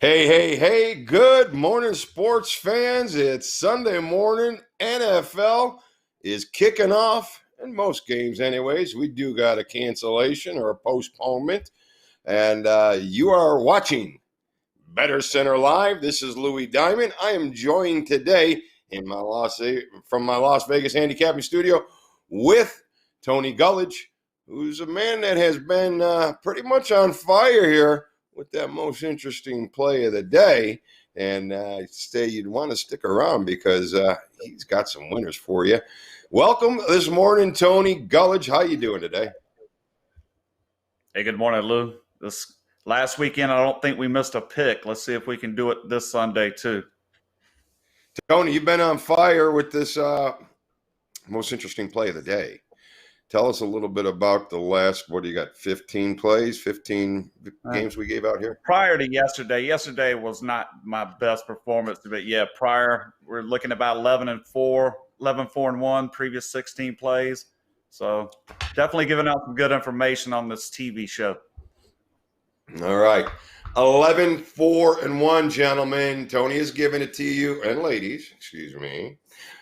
Hey, good morning, sports fans. It's Sunday morning. NFL is kicking off, in most games, anyways. We do got a cancellation or a postponement, and you are watching Bettor Center Live. This is Louis Diamond. I am joined today from my Las Vegas handicapping studio with Tony Gulledge, who's a man that has been pretty much on fire here with that most interesting play of the day. And you'd want to stick around because he's got some winners for you. Welcome this morning, Tony Gulledge. How you doing today? Hey, good morning, Lou. This last weekend, I don't think we missed a pick. Let's see if we can do it this Sunday, too. Tony, you've been on fire with this most interesting play of the day. Tell us a little bit about the last, 15 plays, 15 games we gave out here? Prior to yesterday was not my best performance, but yeah, we're looking about 11-4-1, previous 16 plays. So definitely giving out some good information on this TV show. All right. 11-4-1, gentlemen. Tony has given it to you, and ladies, excuse me.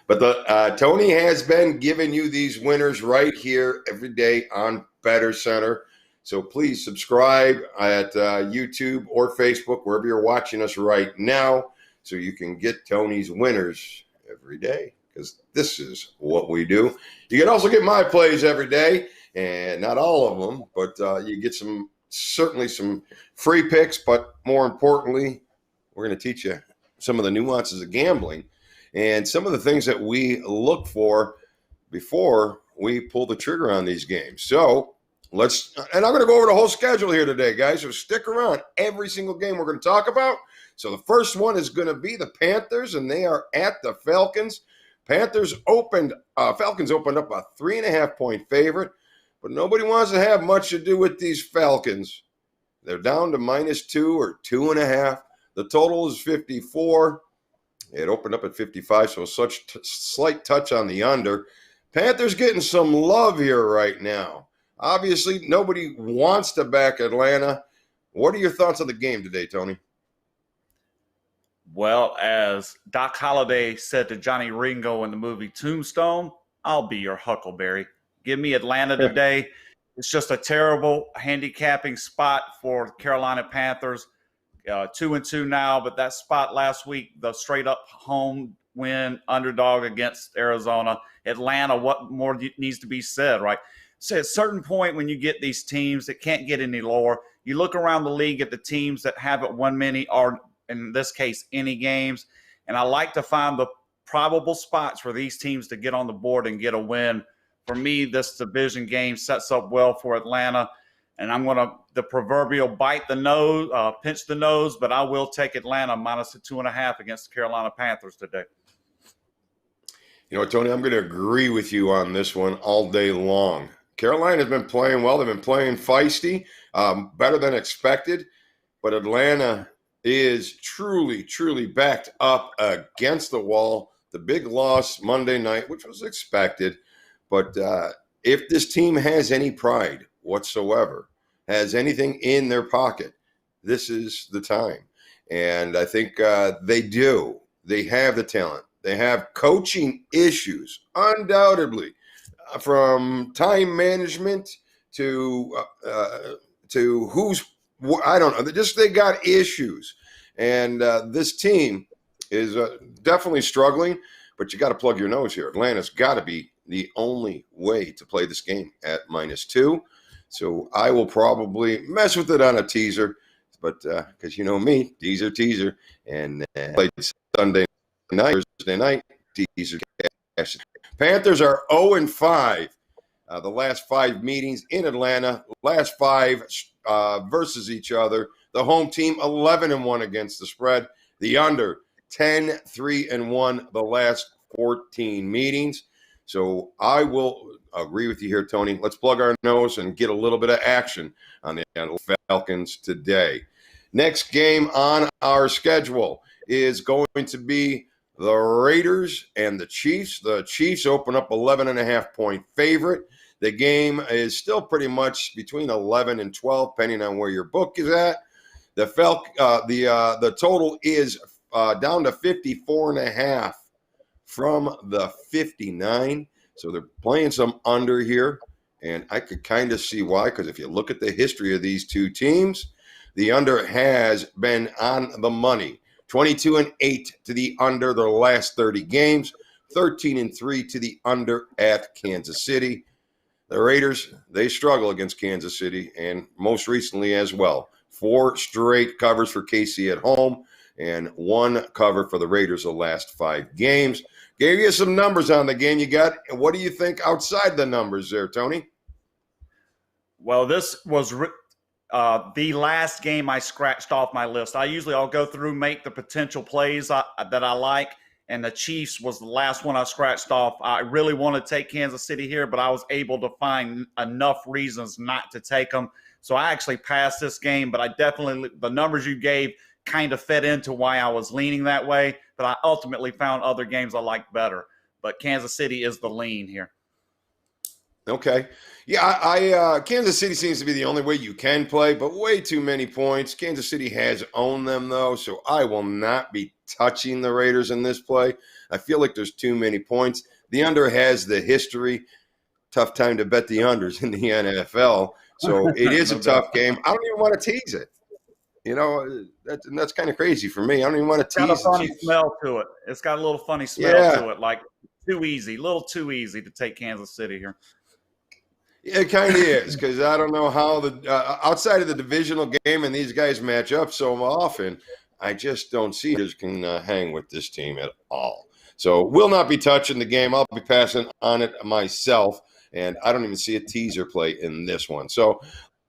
But Tony has been giving you these winners right here every day on Bettor Center. So please subscribe at YouTube or Facebook, wherever you're watching us right now, so you can get Tony's winners every day, because this is what we do. You can also get my plays every day, and not all of them, but you get certainly some free picks. But more importantly, we're going to teach you some of the nuances of gambling and some of the things that we look for before we pull the trigger on these games. So and I'm going to go over the whole schedule here today, guys. So stick around. Every single game we're going to talk about. So the first one is going to be the Panthers, and they are at the Falcons. Falcons opened up a 3.5-point favorite, but nobody wants to have much to do with these Falcons. They're down to -2 or 2.5. The total is 54. It opened up at 55, so slight touch on the under. Panthers getting some love here right now. Obviously, nobody wants to back Atlanta. What are your thoughts on the game today, Tony? Well, as Doc Holliday said to Johnny Ringo in the movie Tombstone, I'll be your Huckleberry. Give me Atlanta today. It's just a terrible handicapping spot for Carolina Panthers. 2-2 now, but that spot last week, the straight up home win underdog against Arizona. Atlanta, what more needs to be said, right? So at a certain point when you get these teams that can't get any lower, you look around the league at the teams that haven't won many, or in this case, any games. And I like to find the probable spots for these teams to get on the board and get a win. For me, this division game sets up well for Atlanta. And I'm going to the proverbial pinch the nose, but I will take Atlanta -2.5 against the Carolina Panthers today. You know what, Tony, I'm going to agree with you on this one all day long. Carolina has been playing well. They've been playing feisty, better than expected. But Atlanta is truly, truly backed up against the wall. The big loss Monday night, which was expected. But if this team has any pride whatsoever, has anything in their pocket, this is the time. And I think they do. They have the talent. They have coaching issues, undoubtedly, from time management to I don't know. They got issues. And this team is definitely struggling, but you got to plug your nose here. Atlanta's got to be the only way to play this game at -2. So I will probably mess with it on a teaser, but because you know me, teaser, and played Sunday night, Thursday night, teaser cash. Panthers are 0-5. The last 5 meetings in Atlanta, last 5 versus each other. The home team 11-1 against the spread. The under 10-3-1 the last 14 meetings. So I will agree with you here, Tony. Let's plug our nose and get a little bit of action on the Falcons today. Next game on our schedule is going to be the Raiders and the Chiefs. The Chiefs open up 11.5-point favorite. The game is still pretty much between 11 and 12, depending on where your book is at. The total is down to 54.5 from the 59. So they're playing some under here. And I could kind of see why, because if you look at the history of these two teams, the under has been on the money. 22-8 to the under their last 30 games, 13-3 to the under at Kansas City. The Raiders, they struggle against Kansas City, and most recently as well. 4 straight covers for KC at home and 1 cover for the Raiders the last 5 games. Gave you some numbers on the game you got. What do you think outside the numbers there, Tony? Well, this was the last game I scratched off my list. I'll go through, make the potential plays that I like, and the Chiefs was the last one I scratched off. I really want to take Kansas City here, but I was able to find enough reasons not to take them. So I actually passed this game, but the numbers you gave kind of fed into why I was leaning that way, but I ultimately found other games I liked better. But Kansas City is the lean here. Okay. Yeah, Kansas City seems to be the only way you can play, but way too many points. Kansas City has owned them, though, so I will not be touching the Raiders in this play. I feel like there's too many points. The under has the history. Tough time to bet the unders in the NFL, so it is a tough game. I don't even want to tease it. You know, that's kind of crazy for me. I don't even want to tease it. It's got a funny smell to it. It's got a little funny smell to it, like too easy, a little too easy to take Kansas City here. It kind of is, because I don't know how outside of the divisional game and these guys match up so often, I just don't see who can hang with this team at all. So we'll not be touching the game. I'll be passing on it myself, and I don't even see a teaser play in this one. So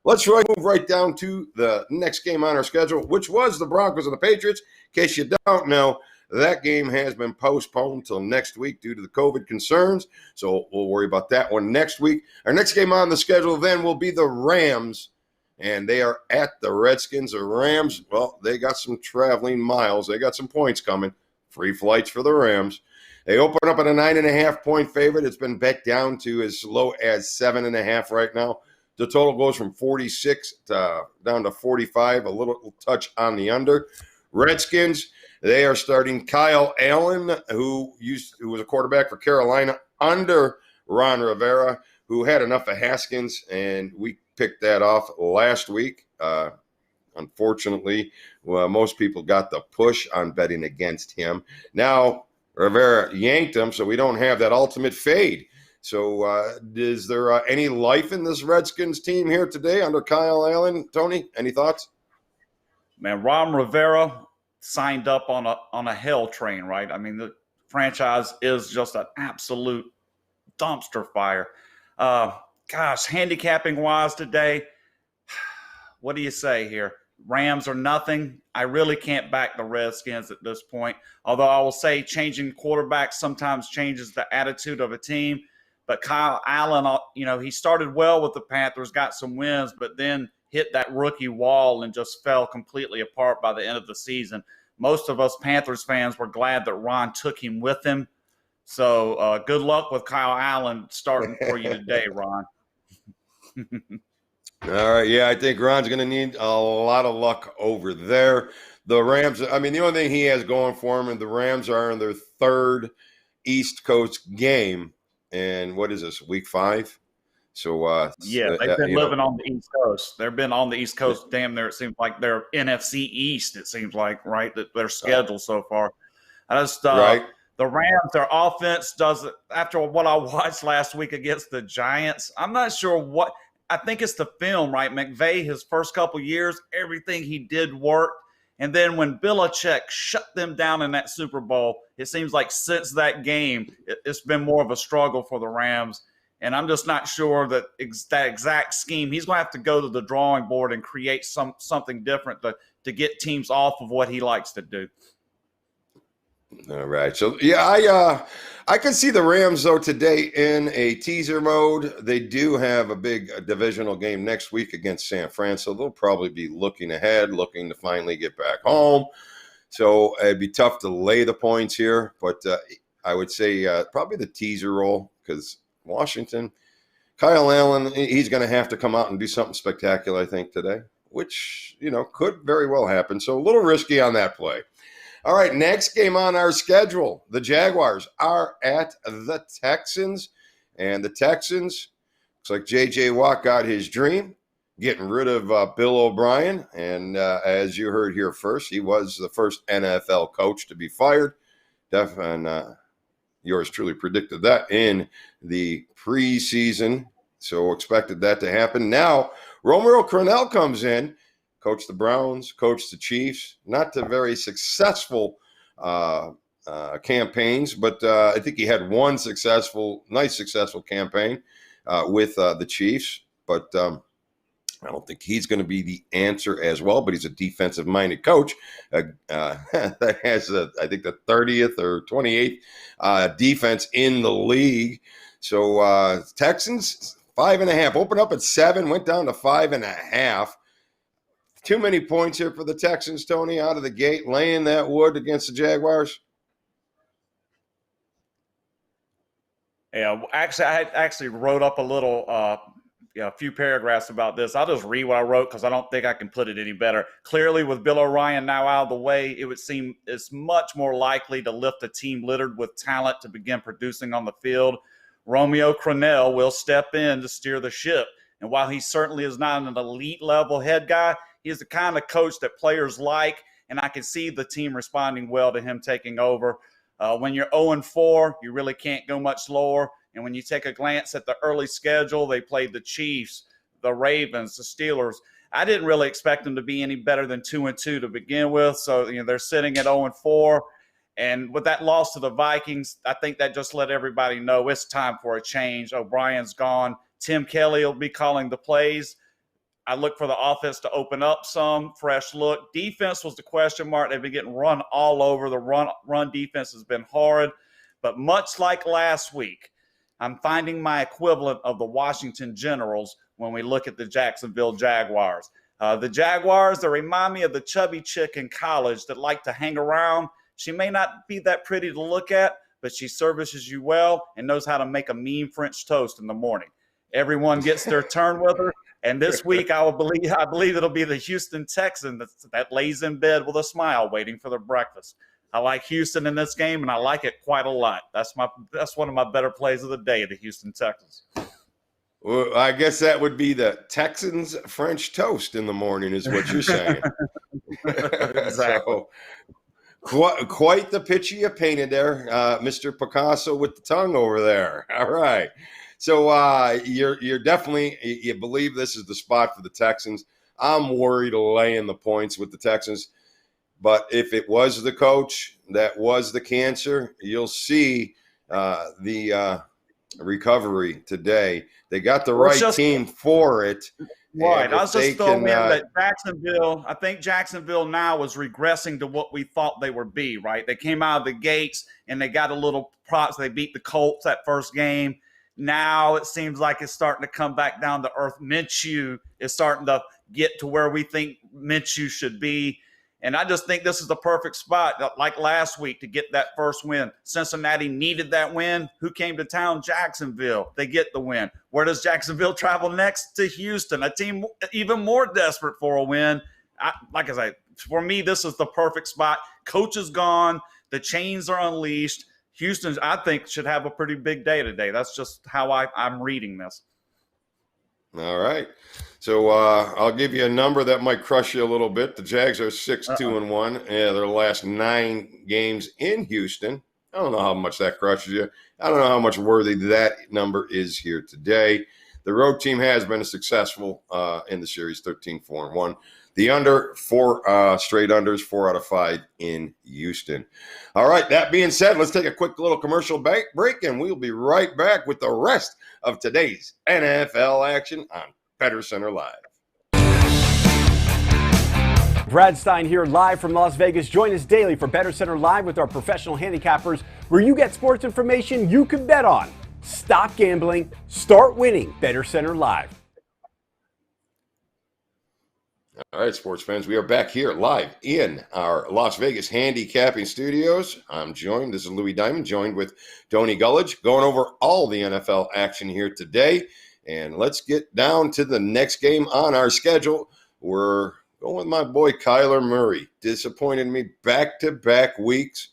let's move right down to the next game on our schedule, which was the Broncos and the Patriots. In case you don't know, that game has been postponed till next week due to the COVID concerns, so we'll worry about that one next week. Our next game on the schedule then will be the Rams, and they are at the Redskins. The Rams, well, they got some traveling miles. They got some points coming. Free flights for the Rams. They open up at a 9.5-point favorite. It's been bet down to as low as 7.5 right now. The total goes from 46 down to 45, a little touch on the under. Redskins, they are starting Kyle Allen, who was a quarterback for Carolina under Ron Rivera, who had enough of Haskins, and we picked that off last week. Unfortunately, most people got the push on betting against him. Now, Rivera yanked him, so we don't have that ultimate fade. So is there any life in this Redskins team here today under Kyle Allen? Tony, any thoughts? Man, Ron Rivera signed up on a hell train, right? I mean, the franchise is just an absolute dumpster fire. Handicapping wise today, what do you say here? Rams are nothing. I really can't back the Redskins at this point. Although I will say changing quarterbacks sometimes changes the attitude of a team. But Kyle Allen, he started well with the Panthers, got some wins, but then hit that rookie wall and just fell completely apart by the end of the season. Most of us Panthers fans were glad that Ron took him with him. So good luck with Kyle Allen starting for you today, Ron. All right, yeah, I think Ron's going to need a lot of luck over there. The Rams, I mean, the only thing he has going for him, and the Rams are in their 3rd East Coast game. And what is this, week 5? So they've been living on the East Coast. They've been on the East Coast damn near. It seems like they're NFC East. It seems like, right, that their schedule so far. The Rams, their offense does it after what I watched last week against the Giants. I'm not sure what. I think it's the film, right? McVay, his first couple years, everything he did worked. And then when Belichick shut them down in that Super Bowl, it seems like since that game, it's been more of a struggle for the Rams. And I'm just not sure that that exact scheme. He's going to have to go to the drawing board and create something different to get teams off of what he likes to do. All right. So, yeah, I can see the Rams, though, today in a teaser mode. They do have a big divisional game next week against San Fran, so they'll probably be looking ahead, looking to finally get back home. So it'd be tough to lay the points here, but I would say probably the teaser role, because Washington, Kyle Allen, he's going to have to come out and do something spectacular, I think, today. which, could very well happen. So a little risky on that play. All right, next game on our schedule. The Jaguars are at the Texans. And the Texans, looks like J.J. Watt got his dream, getting rid of Bill O'Brien. And as you heard here first, he was the first NFL coach to be fired. And yours truly predicted that in the preseason. So expected that to happen. Now, Romeo Crennel comes in, coached the Browns, coached the Chiefs. Not the very successful campaigns, but I think he had one nice successful campaign with the Chiefs. But I don't think he's going to be the answer as well, but he's a defensive-minded coach that has, I think, the 30th or 28th defense in the league. So Texans, 5.5. Opened up at 7, went down to 5.5. Too many points here for the Texans, Tony, out of the gate, laying that wood against the Jaguars. Yeah, actually, I wrote up a few paragraphs about this. I'll just read what I wrote because I don't think I can put it any better. Clearly, with Bill O'Brien now out of the way, it would seem it's much more likely to lift a team littered with talent to begin producing on the field. Romeo Crennel will step in to steer the ship. And while he certainly is not an elite level head guy, he is the kind of coach that players like, and I can see the team responding well to him taking over. When you're 0-4, you really can't go much lower. And when you take a glance at the early schedule, they played the Chiefs, the Ravens, the Steelers. I didn't really expect them to be any better than 2-2 to begin with. So, they're sitting at 0-4. And with that loss to the Vikings, I think that just let everybody know it's time for a change. O'Brien's gone. Tim Kelly will be calling the plays. I look for the offense to open up some, fresh look. Defense was the question mark. They've been getting run all over. The run defense has been hard. But much like last week, I'm finding my equivalent of the Washington Generals when we look at the Jacksonville Jaguars. The Jaguars, they remind me of the chubby chick in college that liked to hang around. She may not be that pretty to look at, but she services you well and knows how to make a mean French toast in the morning. Everyone gets their turn with her. And this week, I believe it'll be the Houston Texans that lays in bed with a smile waiting for their breakfast. I like Houston in this game, and I like it quite a lot. That's one of my better plays of the day, the Houston Texans. Well, I guess that would be the Texans French toast in the morning is what you're saying. Exactly. So, quite the picture you painted there, Mr. Picasso with the tongue over there. All right. So you're definitely, you believe this is the spot for the Texans. I'm worried laying the points with the Texans. But if it was the coach that was the cancer, you'll see the recovery today. They got the right team for it. Right. I was just throwing in that Jacksonville, I think Jacksonville now is regressing to what we thought they would be, right? They came out of the gates and they got a little props. They beat the Colts that first game. Now it seems like it's starting to come back down to earth. Minshew is starting to get to where we think Minshew should be. And I just think this is the perfect spot, like last week, to get that first win. Cincinnati needed that win. Who came to town? Jacksonville. They get the win. Where does Jacksonville travel next? To Houston, a team even more desperate for a win. Like I say, for me, this is the perfect spot. Coach is gone. The chains are unleashed. Houston, I think, should have a pretty big day today. That's just how I'm reading this. All right. So I'll give you a number that might crush you a little bit. The Jags are 6-2-1. Yeah, their last 9 games in Houston. I don't know how much that crushes you. I don't know how much worthy that number is here today. The road team has been successful in the series, 13-4-1. The under, 4 straight unders, 4 out of 5 in Houston. All right, that being said, let's take a quick little commercial break, and we'll be right back with the rest of today's NFL action on Bettor Center Live. Brad Stein here, live from Las Vegas. Join us daily for Bettor Center Live with our professional handicappers, where you get sports information you can bet on. Stop gambling, start winning. Bettor Center Live. All right, sports fans, we are back here live in our Las Vegas handicapping studios. This is Louis Diamond, joined with Tony Gulledge, going over all the NFL action here today. And let's get down to the next game on our schedule. we're going with my boy Kyler Murray. Disappointed me back-to-back weeks.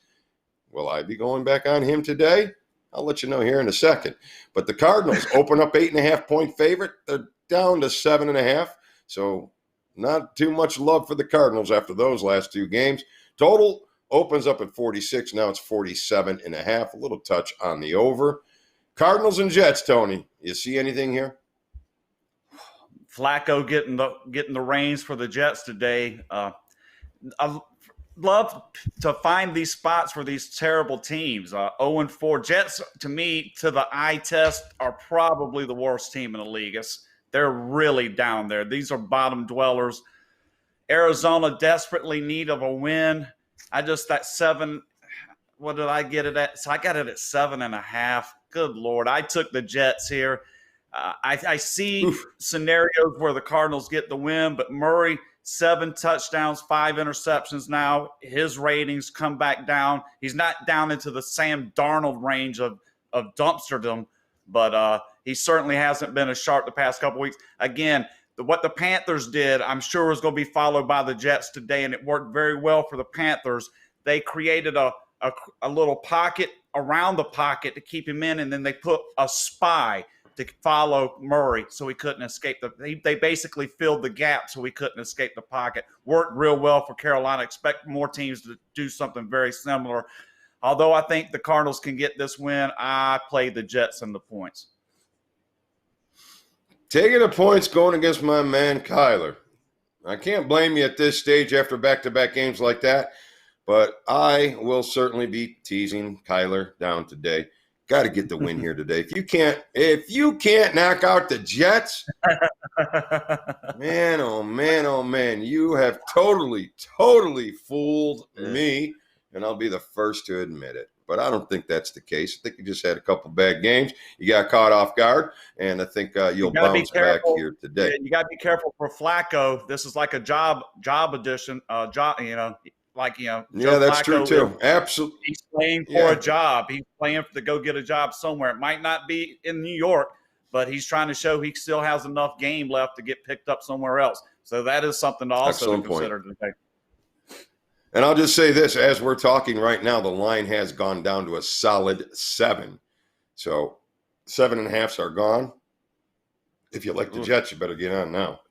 Will I be going back on him today? I'll let you know here in a second. But the Cardinals open up 8.5-point favorite. They're down to 7.5. So not too much love for the Cardinals after those last two games. Total opens up at 46. Now it's 47.5. A little touch on the over. Cardinals and Jets, Tony. You see anything here? Flacco getting the reins for the Jets today. I love to find these spots for these terrible teams. 0-4 Jets, to me, to the eye test, are probably the worst team in the league. They're really down there. These are bottom dwellers. Arizona desperately need of a win. That 7. What did I get it at? So I got it at 7.5. Good Lord. I took the Jets here. I see scenarios where the Cardinals get the win, but Murray, 7 touchdowns, 5 interceptions now. His ratings come back down. He's not down into the Sam Darnold range of dumpsterdom, but he certainly hasn't been as sharp the past couple weeks. Again, what the Panthers did, I'm sure was going to be followed by the Jets today, and it worked very well for the Panthers. They created a little pocket around the pocket to keep him in, and then they put a spy to follow Murray so he couldn't escape. They basically filled the gap so he couldn't escape the pocket. Worked real well for Carolina. Expect more teams to do something very similar. Although I think the Cardinals can get this win, I play the Jets in the points. Taking the points going against my man Kyler. I can't blame you at this stage after back-to-back games like that, but I will certainly be teasing Kyler down today. Got to get the win here today. If you can't knock out the Jets, man, oh man, you have totally fooled me, and I'll be the first to admit it. But I don't think that's the case. I think you just had a couple bad games. You got caught off guard, and I think you'll bounce back here today. Yeah, you got to be careful for Flacco. This is like a job edition. Yeah, that's Flacco true too. Absolutely, he's playing for a job. He's playing to go get a job somewhere. It might not be in New York, but he's trying to show he still has enough game left to get picked up somewhere else. So that is something to also consider today. And I'll just say this: as we're talking right now, the line has gone down to a solid 7. So 7.5s are gone. If you like the Jets, you better get on now.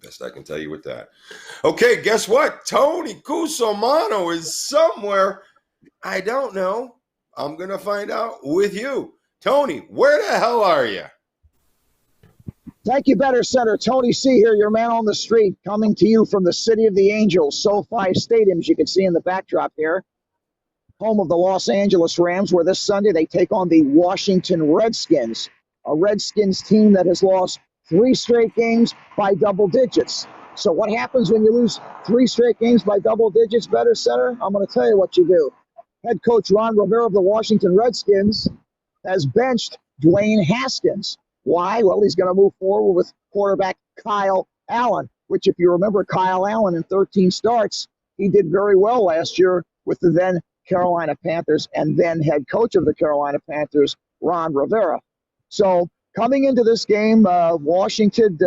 Best I can tell you with that. Okay, guess what? Tony Cusomano is somewhere. I don't know. I'm going to find out with you. Tony, where the hell are you? Thank you, Bettor Center. Tony C. here, your man on the street, coming to you from the City of the Angels, SoFi Stadium, as you can see in the backdrop here. Home of the Los Angeles Rams, where this Sunday they take on the Washington Redskins, a Redskins team that has lost 3 straight games by double digits. So what happens when you lose 3 straight games by double digits, Bettor Center? I'm going to tell you what you do. Head coach Ron Rivera of the Washington Redskins has benched Dwayne Haskins. Why? Well, he's going to move forward with quarterback Kyle Allen, which, if you remember Kyle Allen in 13 starts, he did very well last year with the then Carolina Panthers and then head coach of the Carolina Panthers, Ron Rivera. So coming into this game, Washington,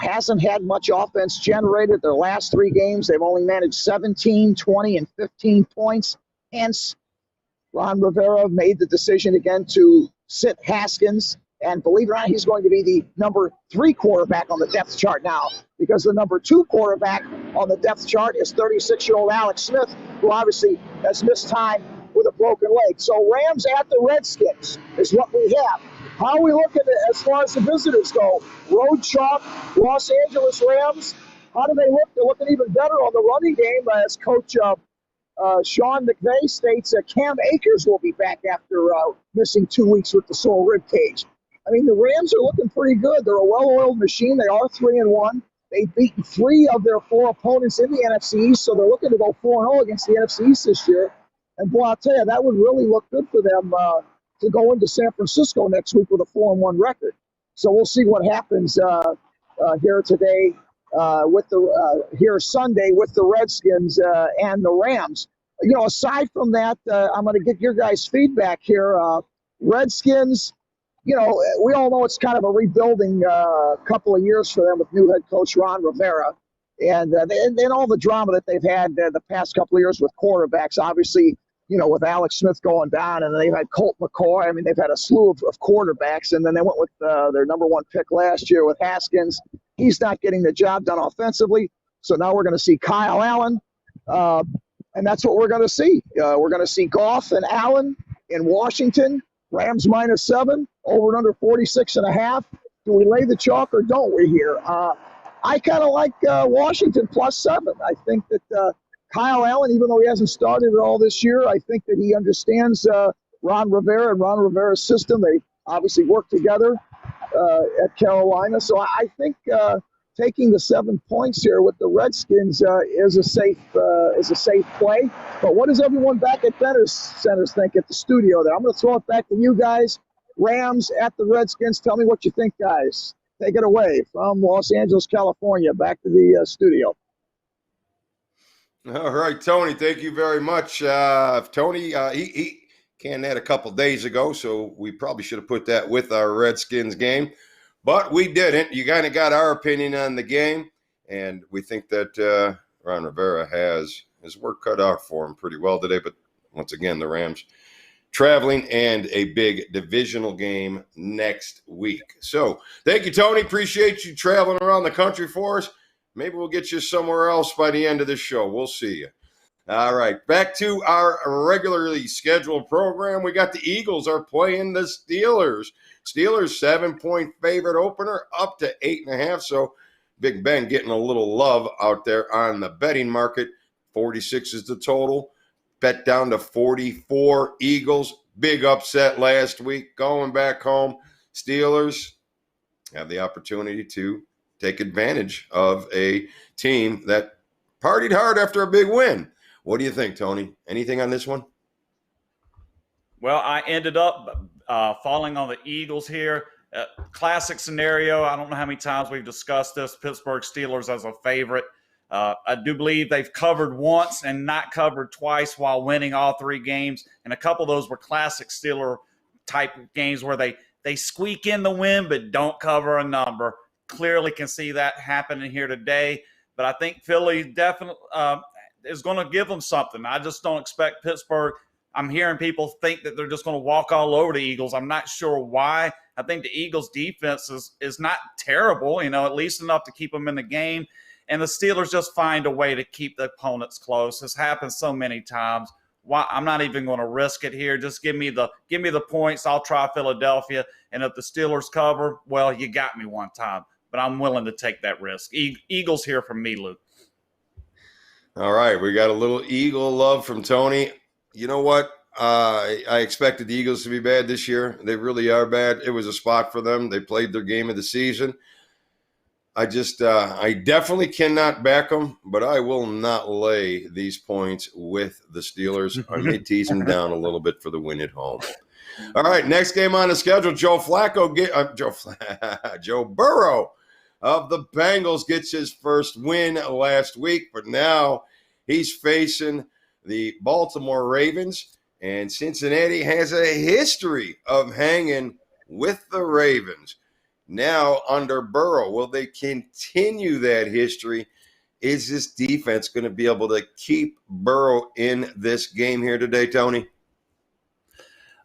hasn't had much offense generated. Their last 3 games, they've only managed 17, 20, and 15 points. Hence, Ron Rivera made the decision again to sit Haskins. And believe it or not, he's going to be the number 3 quarterback on the depth chart now, because the number 2 quarterback on the depth chart is 36-year-old Alex Smith, who obviously has missed time with a broken leg. So Rams at the Redskins is what we have. How are we looking as far as the visitors go? Road chalk, Los Angeles Rams. How do they look? They're looking even better on the running game, as Coach Sean McVay states Cam Akers will be back after missing 2 weeks with the sore rib cage. I mean, the Rams are looking pretty good. They're a well-oiled machine. They are 3-1. They've beaten 3 of their 4 opponents in the NFC East, so they're looking to go 4-0 against the NFC East this year. And boy, I'll tell you, that would really look good for them to go into San Francisco next week with a 4-1 record. So we'll see what happens here today, here Sunday with the Redskins and the Rams. Aside from that, I'm going to get your guys' feedback here. Redskins, we all know it's kind of a rebuilding couple of years for them with new head coach Ron Rivera. And all the drama that they've had the past couple of years with quarterbacks, obviously, with Alex Smith going down, and they've had Colt McCoy. I mean, they've had a slew of quarterbacks, and then they went with their number one pick last year with Haskins. He's not getting the job done offensively, so now we're going to see Kyle Allen, and that's what we're going to see. We're going to see Goff and Allen in Washington. Rams -7, over and under 46.5. Do we lay the chalk or don't we here? I kind of like Washington +7. I think that Kyle Allen, even though he hasn't started at all this year, I think that he understands Ron Rivera and Ron Rivera's system. They obviously work together at Carolina. So I think taking the 7 points here with the Redskins is a safe play. But what does everyone back at Bettor Center think at the studio there? I'm going to throw it back to you guys. Rams at the Redskins. Tell me what you think, guys. Take it away from Los Angeles, California. Back to the studio. All right, Tony, thank you very much. Tony, he canned that a couple days ago, so we probably should have put that with our Redskins game, but we didn't. You kind of got our opinion on the game, and we think that Ron Rivera has his work cut out for him pretty well today, but once again, the Rams traveling and a big divisional game next week. So thank you, Tony. Appreciate you traveling around the country for us. Maybe we'll get you somewhere else by the end of the show. We'll see you. All right, back to our regularly scheduled program. We got the Eagles are playing the Steelers. Steelers 7-point favorite opener up to 8.5. So Big Ben getting a little love out there on the betting market. 46 is the total. Bet down to 44. Eagles, big upset last week. Going back home. Steelers have the opportunity to take advantage of a team that partied hard after a big win. What do you think, Tony? Anything on this one? Well, I ended up falling on the Eagles here. Classic scenario. I don't know how many times we've discussed this. Pittsburgh Steelers as a favorite. I do believe they've covered once and not covered twice while winning all three games. And a couple of those were classic Steeler type games where they squeak in the win but don't cover a number. Clearly can see that happening here today. But I think Philly definitely is going to give them something. I just don't expect Pittsburgh. I'm hearing people think that they're just going to walk all over the Eagles. I'm not sure why. I think the Eagles' defense is not terrible, at least enough to keep them in the game. And the Steelers just find a way to keep the opponents close. It's happened so many times. Why I'm not even going to risk it here. Just give me the points. I'll try Philadelphia. And if the Steelers cover, well, you got me one time. But I'm willing to take that risk. Eagles here from me, Luke. All right, we got a little Eagle love from Tony. You know what? I expected the Eagles to be bad this year. They really are bad. It was a spot for them. They played their game of the season. I definitely cannot back them, but I will not lay these points with the Steelers. I may tease them down a little bit for the win at home. All right, next game on the schedule, Joe Burrow of the Bengals gets his first win last week, but now he's facing the Baltimore Ravens, and Cincinnati has a history of hanging with the Ravens. Now under Burrow, will they continue that history? Is this defense going to be able to keep Burrow in this game here today, Tony?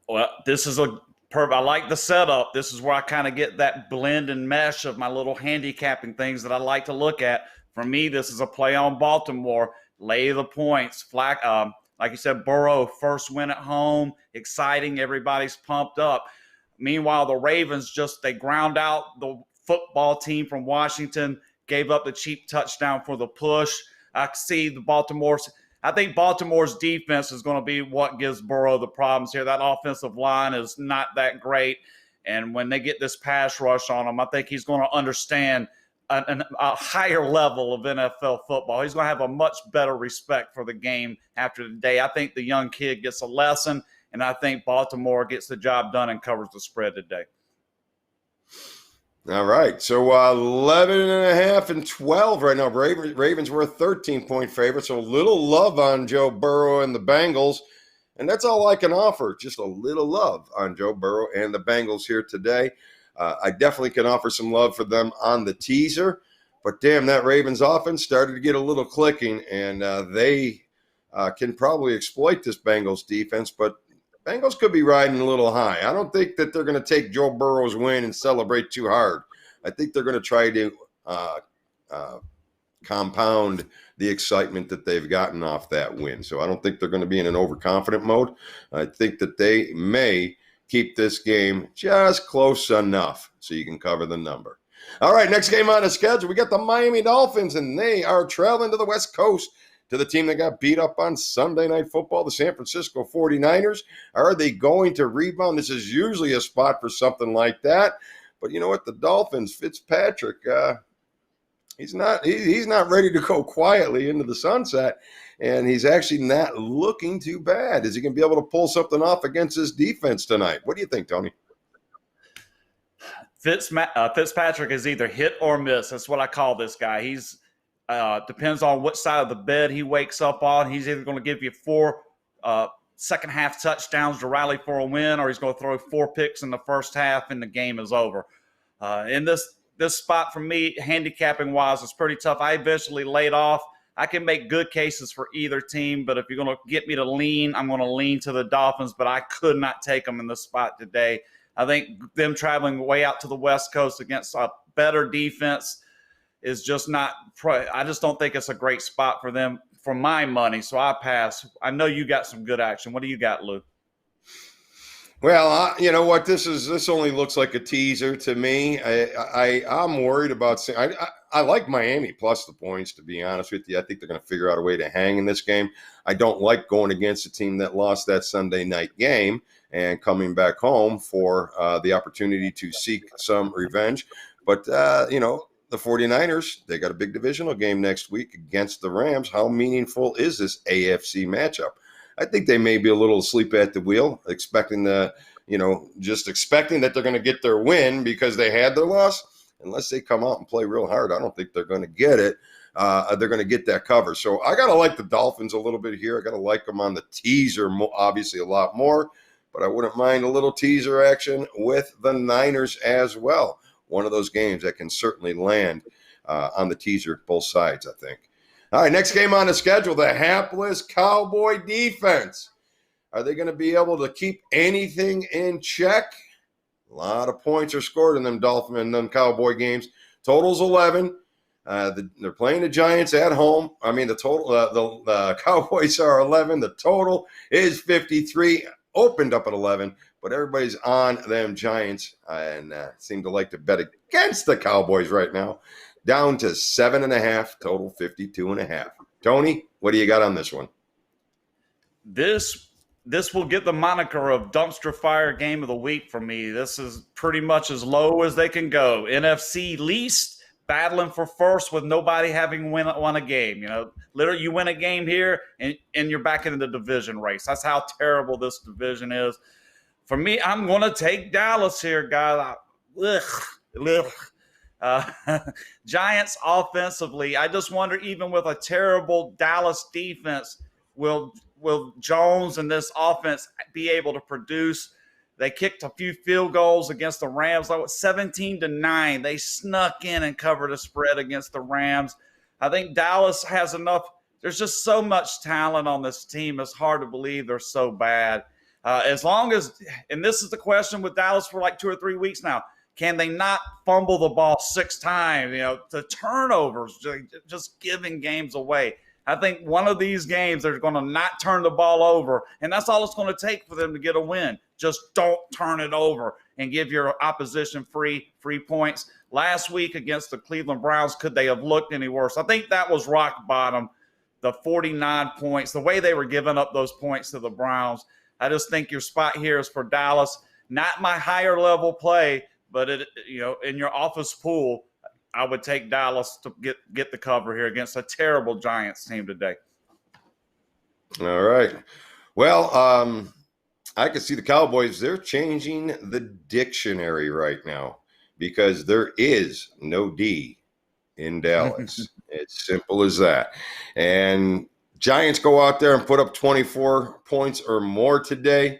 Well, this is I like the setup. This is where I kind of get that blend and mesh of my little handicapping things that I like to look at. For me, this is a play on Baltimore. Lay the points. Like you said, Burrow, first win at home. Exciting. Everybody's pumped up. Meanwhile, the Ravens they ground out the football team from Washington, gave up the cheap touchdown for the push. I think Baltimore's defense is going to be what gives Burrow the problems here. That offensive line is not that great. And when they get this pass rush on him, I think he's going to understand a higher level of NFL football. He's going to have a much better respect for the game after the day. I think the young kid gets a lesson, and I think Baltimore gets the job done and covers the spread today. All right, so 11.5 and 12 right now. Ravens were a 13-point favorite, so a little love on Joe Burrow and the Bengals. And that's all I can offer, just a little love on Joe Burrow and the Bengals here today. I definitely can offer some love for them on the teaser. But damn, that Ravens offense started to get a little clicking, and they can probably exploit this Bengals defense. But Bengals could be riding a little high. I don't think that they're going to take Joe Burrow's win and celebrate too hard. I think they're going to try to compound the excitement that they've gotten off that win. So I don't think they're going to be in an overconfident mode. I think that they may keep this game just close enough so you can cover the number. All right, next game on the schedule, we got the Miami Dolphins, and they are traveling to the West Coast to the team that got beat up on Sunday Night Football, the San Francisco 49ers. Are they going to rebound? This is usually a spot for something like that. But you know what? The Dolphins, Fitzpatrick, he's not ready to go quietly into the sunset, and he's actually not looking too bad. Is he going to be able to pull something off against his defense tonight? What do you think, Tony? Fitzpatrick is either hit or miss. That's what I call this guy. He's depends on which side of the bed he wakes up on. He's either going to give you 4 second half touchdowns to rally for a win, or he's going to throw 4 picks in the first half and the game is over. In this spot for me, handicapping wise, is pretty tough. I eventually laid off. I can make good cases for either team, but if you're going to get me to lean, I'm going to lean to the Dolphins, but I could not take them in this spot today. I think them traveling way out to the West Coast against a better defense is just not – I just don't think it's a great spot for them for my money, so I pass. I know you got some good action. What do you got, Lou? Well, you know what? This only looks like a teaser to me. I'm worried about – I like Miami plus the points, to be honest with you. I think they're going to figure out a way to hang in this game. I don't like going against a team that lost that Sunday night game and coming back home for the opportunity to seek some revenge. But, the 49ers, they got a big divisional game next week against the Rams. How meaningful is this AFC matchup? I think they may be a little asleep at the wheel, expecting that they're going to get their win because they had their loss. Unless they come out and play real hard, I don't think they're going to get it. They're going to get that cover. So I got to like the Dolphins a little bit here. I got to like them on the teaser, obviously a lot more. But I wouldn't mind a little teaser action with the Niners as well. One of those games that can certainly land on the teaser, both sides, I think. All right, next game on the schedule, the hapless Cowboy defense. Are they going to be able to keep anything in check? A lot of points are scored in them Dolphin and them Cowboy games. Total's 11. They're playing the Giants at home. I mean, the Cowboys are 11. The total is 53. Opened up at 11, but everybody's on them Giants and seem to like to bet against the Cowboys right now. Down to 7.5, total 52.5. Tony, what do you got on this one? This will get the moniker of dumpster fire game of the week for me. This is pretty much as low as they can go. NFC least, battling for first with nobody having won a game. Literally you win a game here and you're back into the division race. That's how terrible this division is. For me, I'm going to take Dallas here, guys. Giants offensively, I just wonder, even with a terrible Dallas defense, will Jones and this offense be able to produce? They kicked a few field goals against the Rams, like 17-9. They snuck in and covered a spread against the Rams. I think Dallas has enough. There's just so much talent on this team. It's hard to believe they're so bad. As long as, and this is the question with Dallas for like 2 or 3 weeks now, can they not fumble the ball 6 times? The turnovers, just giving games away. I think one of these games they're going to not turn the ball over, and that's all it's going to take for them to get a win. Just don't turn it over and give your opposition free points. Last week against the Cleveland Browns, could they have looked any worse? I think that was rock bottom, the 49 points, the way they were giving up those points to the Browns. I just think your spot here is for Dallas. Not my higher level play, but in your office pool, I would take Dallas to get the cover here against a terrible Giants team today. All right. Well, I can see the Cowboys. They're changing the dictionary right now because there is no D in Dallas. It's simple as that. And Giants go out there and put up 24 points or more today,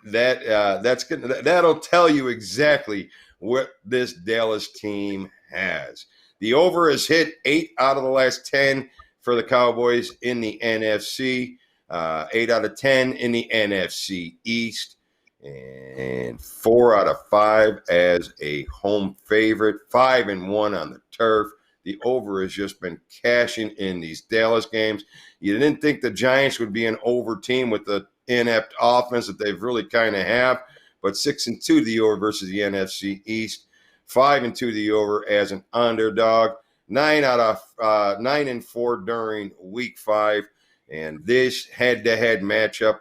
that'll tell you exactly what this Dallas team has. The over has hit 8 out of the last 10 for the Cowboys in the NFC, 8 out of 10 in the NFC East, and 4 out of 5 as a home favorite, 5-1 on the turf. The over has just been cashing in these Dallas games. You didn't think the Giants would be an over team with the inept offense that they've really kind of have, but 6-2 the over versus the NFC East, 5-2 the over as an underdog, 9-4 during Week 5, and this head-to-head matchup,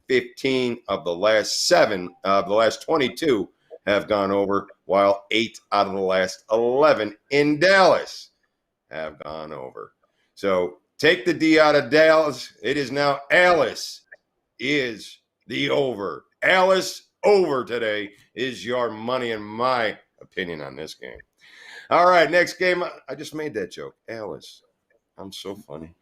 15 of the last 22 have gone over, while 8 out of the last 11 in Dallas have gone over. So take the D out of Dallas. It is now Alice is the over. Alice over today is your money, in my opinion, on this game. All right, next game. I just made that joke. Alice. I'm so funny.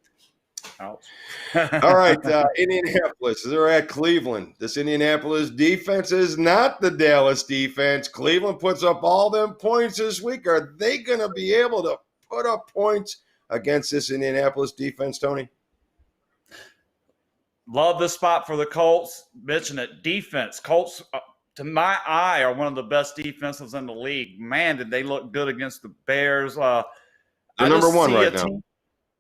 All right, Indianapolis. They're at Cleveland. This Indianapolis defense is not the Dallas defense. Cleveland puts up all them points this week. Are they going to be able to put up points against this Indianapolis defense, Tony? Love this spot for the Colts. Mention it, defense. Colts, to my eye, are one of the best defenses in the league. Man, did they look good against the Bears. They're number one right now.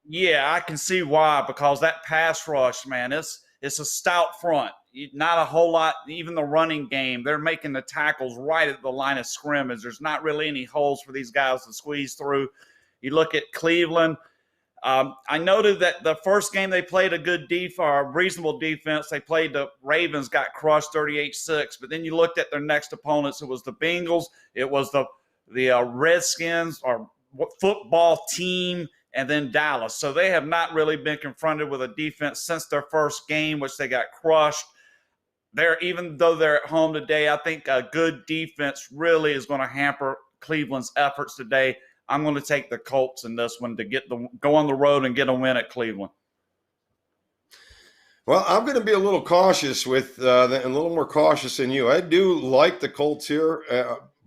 Yeah, I can see why, because that pass rush, man, it's a stout front. Not a whole lot, even the running game. They're making the tackles right at the line of scrimmage. There's not really any holes for these guys to squeeze through. You look at Cleveland. I noted that the first game they played a reasonable defense. They played the Ravens, got crushed 38-6. But then you looked at their next opponents. It was the Bengals. It was the Redskins, or football team, and then Dallas. So they have not really been confronted with a defense since their first game, which they got crushed. Even though they're at home today, I think a good defense really is going to hamper Cleveland's efforts today. I'm going to take the Colts in this one to go on the road and get a win at Cleveland. Well, I'm going to be a little cautious a little more cautious than you. I do like the Colts here,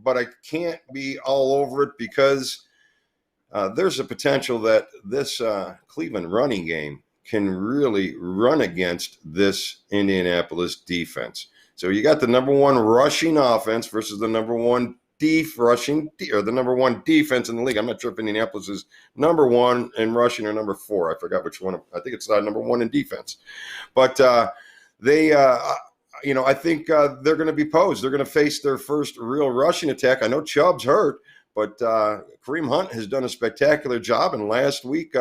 but I can't be all over it because there's a potential that this Cleveland running game can really run against this Indianapolis defense. So you got the number one rushing offense versus the number one the number one defense in the league. I'm not sure if Indianapolis is number one in rushing or number 4. I forgot which one. I think it's number 1 in defense. But I think they're going to be posed. They're going to face their first real rushing attack. I know Chubb's hurt, but Kareem Hunt has done a spectacular job. And last week,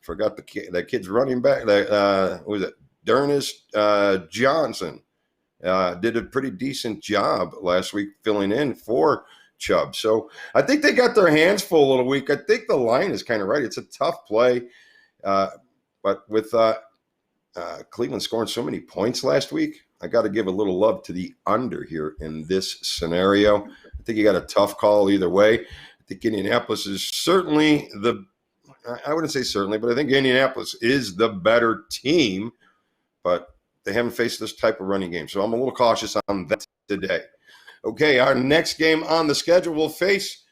forgot that kid's running back. Who was it? Dernis Johnson. Did a pretty decent job last week filling in for Chubb. So I think they got their hands full a little week. I think the line is kind of right. It's a tough play. But with Cleveland scoring so many points last week, I got to give a little love to the under here in this scenario. I think you got a tough call either way. I think Indianapolis is certainly I wouldn't say certainly, but I think Indianapolis is the better team. But they haven't faced this type of running game. So I'm a little cautious on that today. Okay, our next game on the schedule will face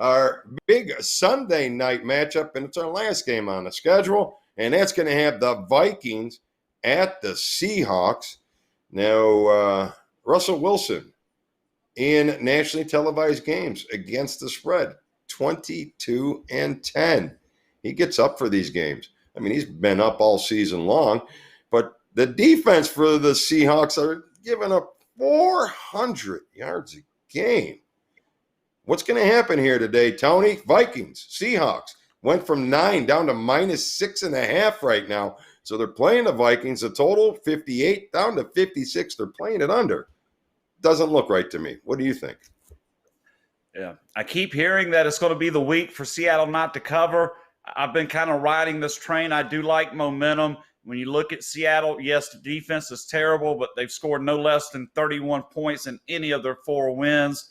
our big Sunday night matchup, and it's our last game on the schedule, and that's going to have the Vikings at the Seahawks. Now, Russell Wilson in nationally televised games against the spread, 22-10. He gets up for these games. I mean, he's been up all season long, but the defense for the Seahawks are giving up 400 yards a game. What's going to happen here today, Tony? Vikings, Seahawks went from 9 down to -6.5 right now. So they're playing the Vikings, a total 58 down to 56. They're playing it under. Doesn't look right to me. What do you think? Yeah, I keep hearing that it's going to be the week for Seattle not to cover. I've been kind of riding this train. I do like momentum. When you look at Seattle, yes, the defense is terrible, but they've scored no less than 31 points in any of their 4 wins.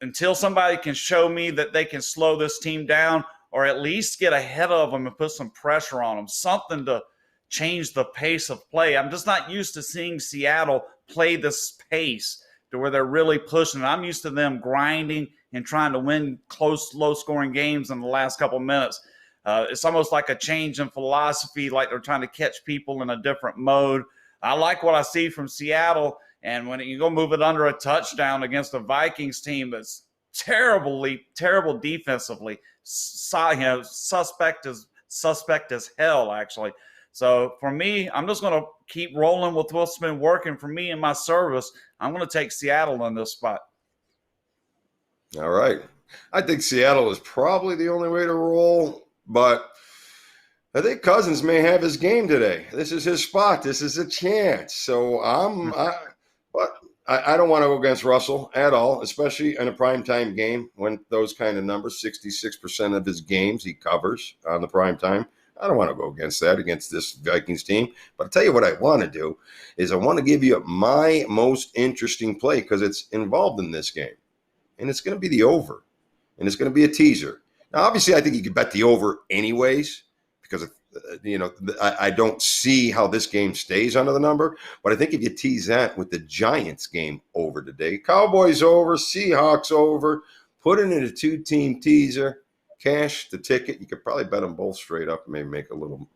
Until somebody can show me that they can slow this team down or at least get ahead of them and put some pressure on them, something to change the pace of play. I'm just not used to seeing Seattle play this pace to where they're really pushing. I'm used to them grinding and trying to win close, low-scoring games in the last couple minutes. It's almost like a change in philosophy, like they're trying to catch people in a different mode. I like what I see from Seattle, and when you go move it under a touchdown against a Vikings team that's terrible defensively, suspect as hell, actually. So for me, I'm just going to keep rolling with what's been working for me in my service. I'm going to take Seattle in this spot. All right. I think Seattle is probably the only way to roll, but I think Cousins may have his game today. This is his spot. This is a chance. So I don't want to go against Russell at all, especially in a primetime game when those kind of numbers, 66% of his games he covers on the primetime. I don't want to go against this Vikings team. But I'll tell you what I want to do is I want to give you my most interesting play because it's involved in this game. And it's going to be the over. And it's going to be a teaser. Now, obviously, I think you could bet the over anyways because, I don't see how this game stays under the number. But I think if you tease that with the Giants game over today, Cowboys over, Seahawks over, put it in a two-team teaser, cash the ticket. You could probably bet them both straight up and maybe make a little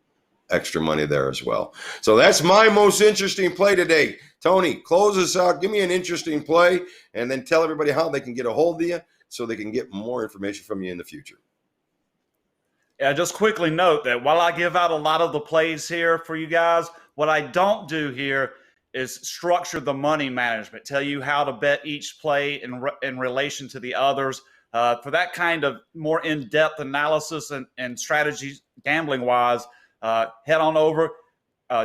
extra money there as well. So that's my most interesting play today. Tony, close us out. Give me an interesting play and then tell everybody how they can get a hold of you so they can get more information from you in the future. Yeah, just quickly note that while I give out a lot of the plays here for you guys, what I don't do here is structure the money management, tell you how to bet each play in relation to the others. For that kind of more in-depth analysis and strategy gambling-wise, head on over,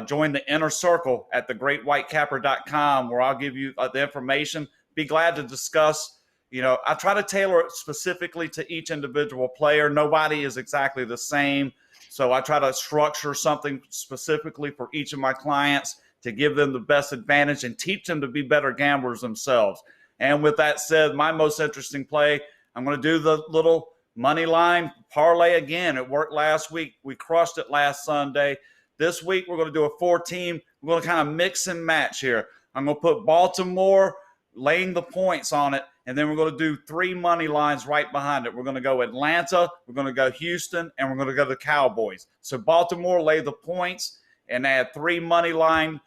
join the inner circle at thegreatwhitecapper.com where I'll give you the information. Be glad to discuss. I try to tailor it specifically to each individual player. Nobody is exactly the same. So I try to structure something specifically for each of my clients to give them the best advantage and teach them to be better gamblers themselves. And with that said, my most interesting play, I'm going to do the little money line parlay again. It worked last week. We crushed it last Sunday. This week, we're going to do a 4-team. We're going to kind of mix and match here. I'm going to put Baltimore laying the points on it, and then we're going to do 3 money lines right behind it. We're going to go Atlanta, we're going to go Houston, and we're going to go the Cowboys. So Baltimore lay the points and add 3 money line,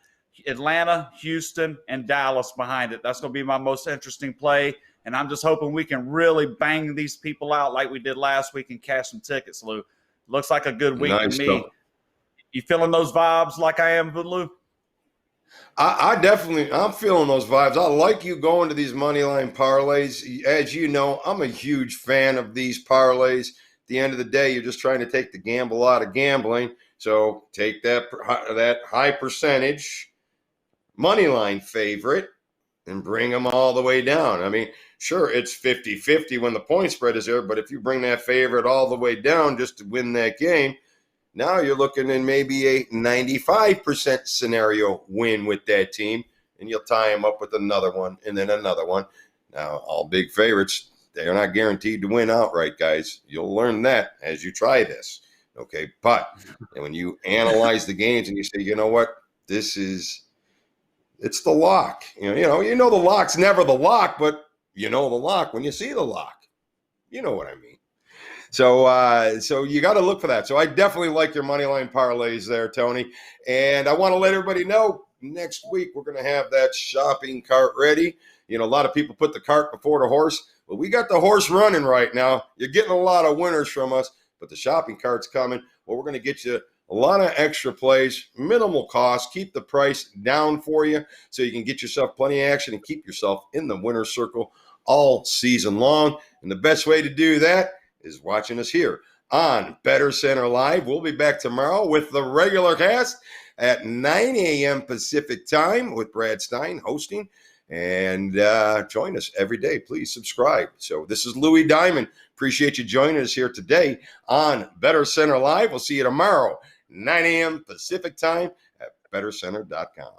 Atlanta, Houston, and Dallas behind it. That's going to be my most interesting play. And I'm just hoping we can really bang these people out like we did last week and cash some tickets, Lou. Looks like a good week to me. Though. You feeling those vibes like I am, Lou? I'm feeling those vibes. I like you going to these money line parlays. As you know, I'm a huge fan of these parlays. At the end of the day, you're just trying to take the gamble out of gambling. So take that high percentage money line favorite and bring them all the way down. I mean, sure, it's 50-50 when the point spread is there, but if you bring that favorite all the way down just to win that game, now you're looking in maybe a 95% scenario win with that team, and you'll tie them up with another one and then another one. Now, all big favorites, they are not guaranteed to win outright, guys. You'll learn that as you try this, okay? But when you analyze the games and you say, you know what, it's the lock. You know the lock's never the lock, but you know the lock when you see the lock. You know what I mean. So you got to look for that. So I definitely like your money line parlays there, Tony. And I want to let everybody know next week we're going to have that shopping cart ready. A lot of people put the cart before the horse. Well, we got the horse running right now. You're getting a lot of winners from us, but the shopping cart's coming. Well, we're going to get you a lot of extra plays, minimal cost, keep the price down for you so you can get yourself plenty of action and keep yourself in the winner's circle all season long. And the best way to do that is watching us here on Bettor Center Live. We'll be back tomorrow with the regular cast at 9 a.m. Pacific time with Brad Stein hosting. And join us every day. Please subscribe. So this is Louis Diamond. Appreciate you joining us here today on Bettor Center Live. We'll see you tomorrow, 9 a.m. Pacific time at bettorcenter.com.